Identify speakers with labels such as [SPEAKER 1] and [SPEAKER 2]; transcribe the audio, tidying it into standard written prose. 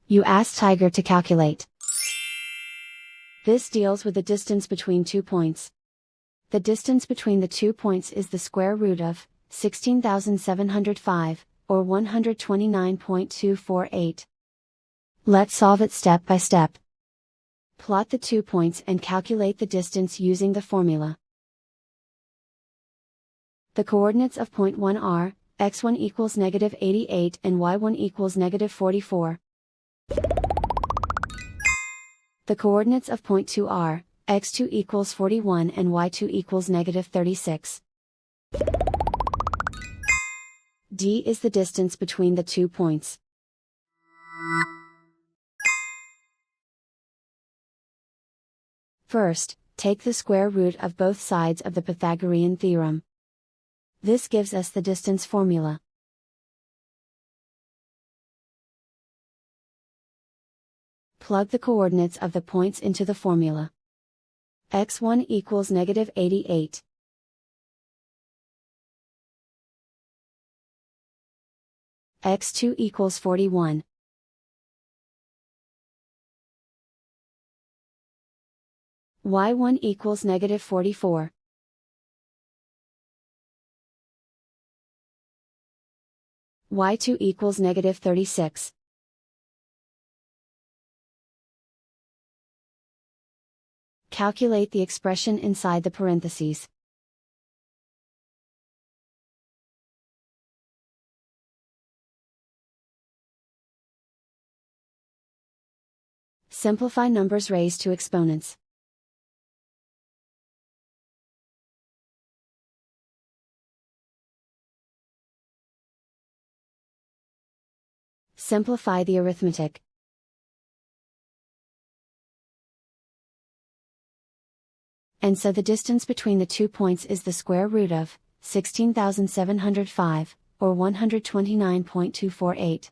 [SPEAKER 1] You ask Tiger to calculate. This deals with the distance between 2 points. The distance between the 2 points is the square root of 16,705, or 129.248. Let's solve it step by step. Plot the 2 points and calculate the distance using the formula. The coordinates of point 1 are, x1 equals negative 88 and y1 equals negative 44. The coordinates of point 2 are, x2 equals 41 and y2 equals negative 36. D is the distance between the 2 points. First, take the square root of both sides of the Pythagorean theorem. This gives us the distance formula. Plug the coordinates of the points into the formula. x1 equals negative 88. x2 equals 41. y1 equals negative 44. y2 equals negative 36. Calculate the expression inside the parentheses. Simplify numbers raised to exponents. Simplify the arithmetic. And so the distance between the 2 points is the square root of 16,705, or 129.248.